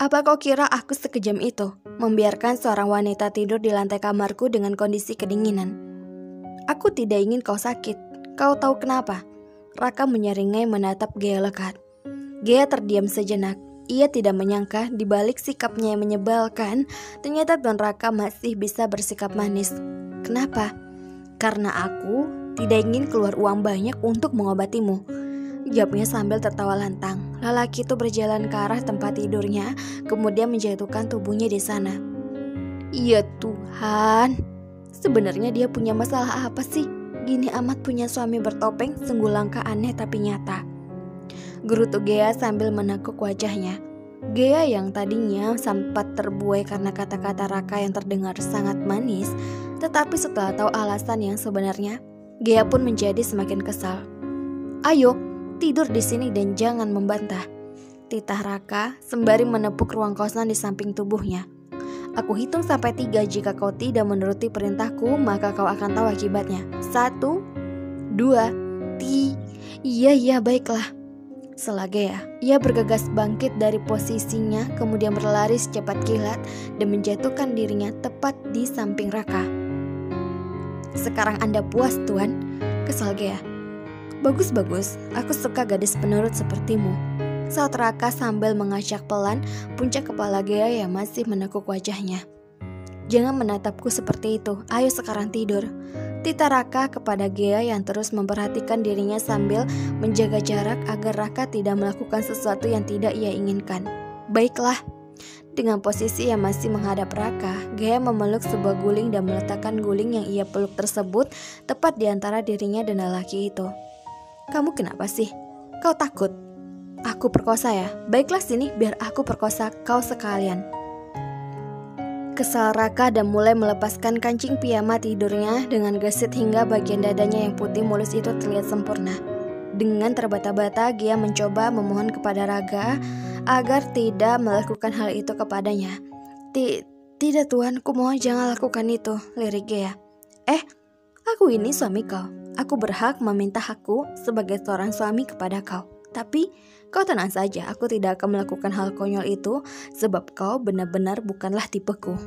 Apa kau kira aku sekejam itu, membiarkan seorang wanita tidur di lantai kamarku dengan kondisi kedinginan? Aku tidak ingin kau sakit. Kau tahu kenapa? Raka menyeringai menatap Gea lekat. Gea terdiam sejenak. Ia tidak menyangka di balik sikapnya yang menyebalkan, ternyata Tuan Raka masih bisa bersikap manis. Kenapa? Karena aku tidak ingin keluar uang banyak untuk mengobatimu, jawabnya sambil tertawa lantang. Lelaki itu berjalan ke arah tempat tidurnya, kemudian menjatuhkan tubuhnya di sana. Ya Tuhan, sebenarnya dia punya masalah apa sih? Gini amat punya suami bertopeng, sungguh langka, aneh tapi nyata. Gerutu Gea sambil menekuk wajahnya. Gea yang tadinya sempat terbuai karena kata-kata Raka yang terdengar sangat manis, tetapi setelah tahu alasan yang sebenarnya, Gea pun menjadi semakin kesal. Ayo, tidur di sini dan jangan membantah, titah Raka sembari menepuk ruang kosan di samping tubuhnya. Aku hitung sampai 3, jika kau tidak menuruti perintahku, maka kau akan tahu akibatnya. 1, 2, 3. Iya, baiklah. Sela Gea, ia bergegas bangkit dari posisinya, kemudian berlari secepat kilat dan menjatuhkan dirinya tepat di samping Raka. Sekarang Anda puas, Tuan? Kesal Gea. Bagus, aku suka gadis penurut sepertimu, saut Raka sambil mengacak pelan puncak kepala Gea yang masih menekuk wajahnya. Jangan menatapku seperti itu, ayo sekarang tidur, titah Raka kepada Gea yang terus memperhatikan dirinya sambil menjaga jarak agar Raka tidak melakukan sesuatu yang tidak ia inginkan. Baiklah. Dengan posisi yang masih menghadap Raka, Gea memeluk sebuah guling dan meletakkan guling yang ia peluk tersebut tepat di antara dirinya dan lelaki itu. Kamu kenapa sih? Kau takut? Aku perkosa ya? Baiklah sini biar aku perkosa kau sekalian. Kesal Raka dan mulai melepaskan kancing piyama tidurnya dengan gesit hingga bagian dadanya yang putih mulus itu terlihat sempurna. Dengan terbata-bata, Gea mencoba memohon kepada Raka agar tidak melakukan hal itu kepadanya. Tidak Tuan, kumohon jangan lakukan itu, lirik Gea. Aku ini suami kau. Aku berhak meminta hakku sebagai seorang suami kepada kau. Tapi kau tenang saja, aku tidak akan melakukan hal konyol itu sebab kau benar-benar bukanlah tipeku.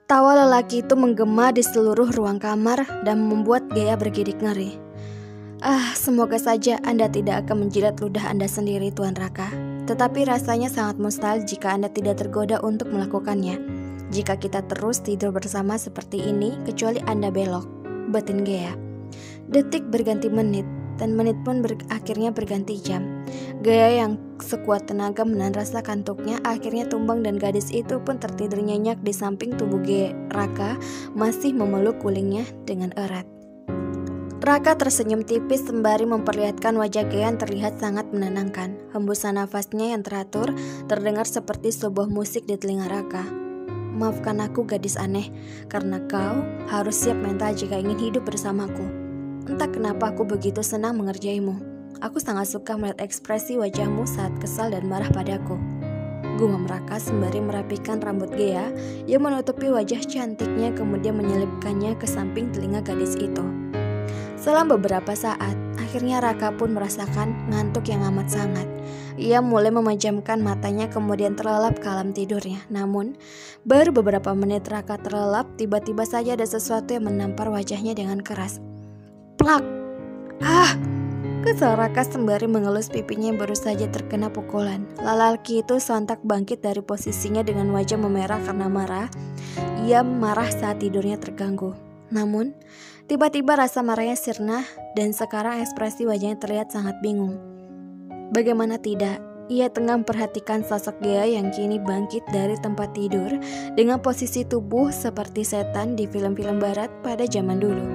Tawa lelaki itu menggema di seluruh ruang kamar dan membuat Gea bergidik ngeri. Semoga saja Anda tidak akan menjilat ludah Anda sendiri, Tuan Raka. Tetapi rasanya sangat mustahil jika Anda tidak tergoda untuk melakukannya. Jika kita terus tidur bersama seperti ini, kecuali Anda belok, batin Gea. Detik berganti menit, dan menit pun akhirnya berganti jam. Gea yang sekuat tenaga menahan rasa kantuknya akhirnya tumbang dan gadis itu pun tertidur nyenyak di samping tubuh Raka masih memeluk gulingnya dengan erat. Raka tersenyum tipis sembari memperlihatkan wajah Gea yang terlihat sangat menenangkan. Hembusan nafasnya yang teratur terdengar seperti sebuah musik di telinga Raka. Maafkan aku gadis aneh, karena kau harus siap mental jika ingin hidup bersamaku. Entah kenapa aku begitu senang mengerjaimu. Aku sangat suka melihat ekspresi wajahmu saat kesal dan marah padaku. Gumam Raka sembari merapikan rambut Gea yang menutupi wajah cantiknya kemudian menyelipkannya ke samping telinga gadis itu. Selang beberapa saat, akhirnya Raka pun merasakan ngantuk yang amat sangat. Ia mulai memejamkan matanya kemudian terlelap ke alam tidurnya. Namun, baru beberapa menit Raka terlelap, tiba-tiba saja ada sesuatu yang menampar wajahnya dengan keras. Plak! Kesal Raka sembari mengelus pipinya yang baru saja terkena pukulan. Lelaki itu sontak bangkit dari posisinya dengan wajah memerah karena marah. Ia marah saat tidurnya terganggu. Namun, tiba-tiba rasa marahnya sirna dan sekarang ekspresi wajahnya terlihat sangat bingung. Bagaimana tidak, ia tengah memperhatikan sosok Gea yang kini bangkit dari tempat tidur dengan posisi tubuh seperti setan di film-film barat pada zaman dulu.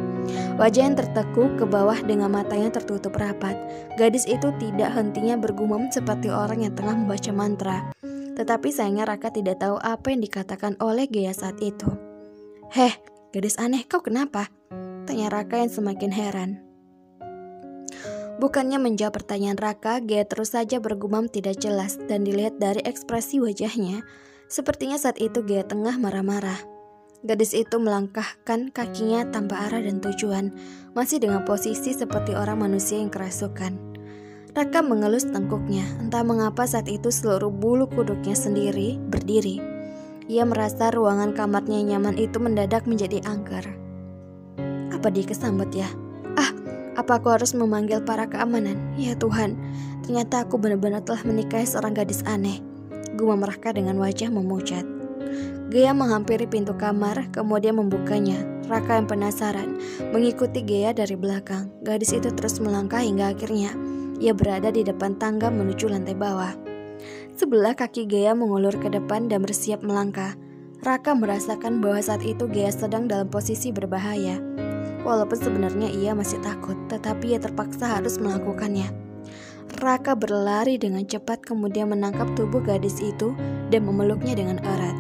Wajah yang tertekuk ke bawah dengan matanya tertutup rapat. Gadis itu tidak hentinya bergumam seperti orang yang tengah membaca mantra. Tetapi sayangnya Raka tidak tahu apa yang dikatakan oleh Gea saat itu. Gadis aneh, kau kenapa? Tanya Raka yang semakin heran. Bukannya menjawab pertanyaan Raka, Gea terus saja bergumam tidak jelas dan dilihat dari ekspresi wajahnya. Sepertinya saat itu Gea tengah marah-marah. Gadis itu melangkahkan kakinya tanpa arah dan tujuan, masih dengan posisi seperti orang manusia yang kerasukan. Raka mengelus tengkuknya. Entah mengapa saat itu seluruh bulu kuduknya sendiri berdiri. Ia merasa ruangan kamarnya yang nyaman itu mendadak menjadi angker. Apa dia kesambet ya? Apa aku harus memanggil para keamanan? Ya Tuhan, ternyata aku benar-benar telah menikahi seorang gadis aneh. Gumam Raka dengan wajah memucat. Gea menghampiri pintu kamar, kemudian membukanya. Raka yang penasaran mengikuti Gea dari belakang. Gadis itu terus melangkah hingga akhirnya ia berada di depan tangga menuju lantai bawah. Sebelah kaki Gea mengulur ke depan dan bersiap melangkah. Raka merasakan bahwa saat itu Gea sedang dalam posisi berbahaya. Walaupun sebenarnya ia masih takut, tetapi ia terpaksa harus melakukannya. Raka berlari dengan cepat kemudian menangkap tubuh gadis itu dan memeluknya dengan erat.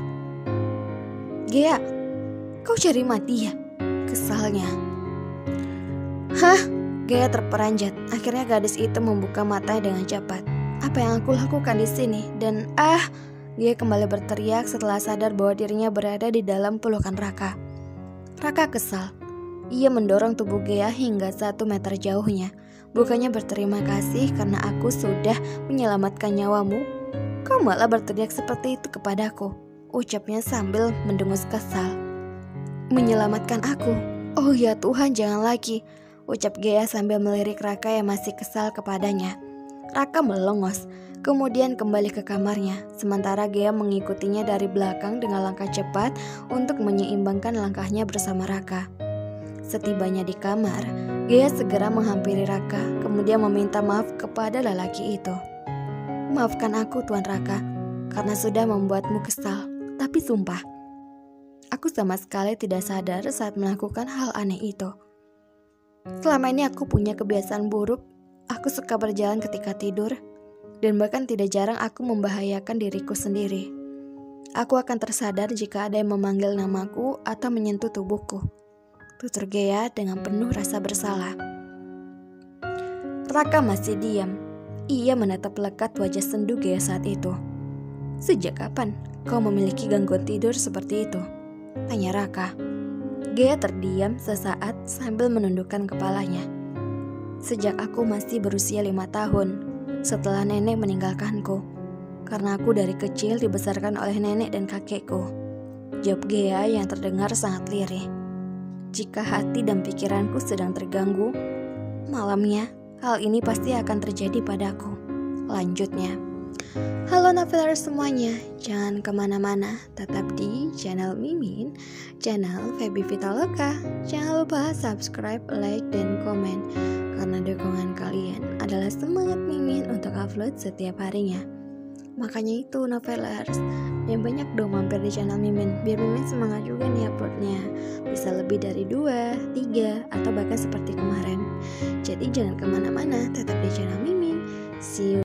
Gea, kau cari mati ya? Kesalnya. Hah? Gea terperanjat. Akhirnya gadis itu membuka matanya dengan cepat. Apa yang aku lakukan di sini? Dan Gea kembali berteriak setelah sadar bahwa dirinya berada di dalam pelukan Raka. Raka kesal. Ia mendorong tubuh Gea hingga 1 meter jauhnya. Bukannya berterima kasih karena aku sudah menyelamatkan nyawamu, kau malah berteriak seperti itu kepadaku, ucapnya sambil mendengus kesal. Menyelamatkan aku? Oh ya Tuhan, jangan lagi, ucap Gea sambil melirik Raka yang masih kesal kepadanya. Raka melongos, kemudian kembali ke kamarnya, sementara Gea mengikutinya dari belakang dengan langkah cepat untuk menyeimbangkan langkahnya bersama Raka. Setibanya di kamar, Gea segera menghampiri Raka, kemudian meminta maaf kepada lelaki itu. Maafkan aku Tuan Raka, karena sudah membuatmu kesal, tapi sumpah, aku sama sekali tidak sadar saat melakukan hal aneh itu. Selama ini aku punya kebiasaan buruk, aku suka berjalan ketika tidur, dan bahkan tidak jarang aku membahayakan diriku sendiri. Aku akan tersadar jika ada yang memanggil namaku atau menyentuh tubuhku, tutur Gea dengan penuh rasa bersalah. Raka masih diam. Ia menatap lekat wajah sendu Gea saat itu. Sejak kapan kau memiliki gangguan tidur seperti itu? Tanya Raka. Gea terdiam sesaat sambil menundukkan kepalanya. Sejak aku masih berusia 5 tahun, setelah nenek meninggalkanku. Karena aku dari kecil dibesarkan oleh nenek dan kakekku, jawab Gea yang terdengar sangat lirih. Jika hati dan pikiranku sedang terganggu, malamnya hal ini pasti akan terjadi padaku, lanjutnya. Halo novelers semuanya, jangan kemana-mana, tetap di channel Mimin, channel Feby Vitaloka. Jangan lupa subscribe, like, dan komen, karena dukungan kalian adalah semangat Mimin untuk upload setiap harinya. Makanya itu novelers, yang banyak dong mampir di channel Mimin, biar Mimin semangat juga nih uploadnya. Bisa lebih dari 2, 3, atau bahkan seperti kemarin. Jadi jangan kemana-mana, tetap di channel Mimin. See you.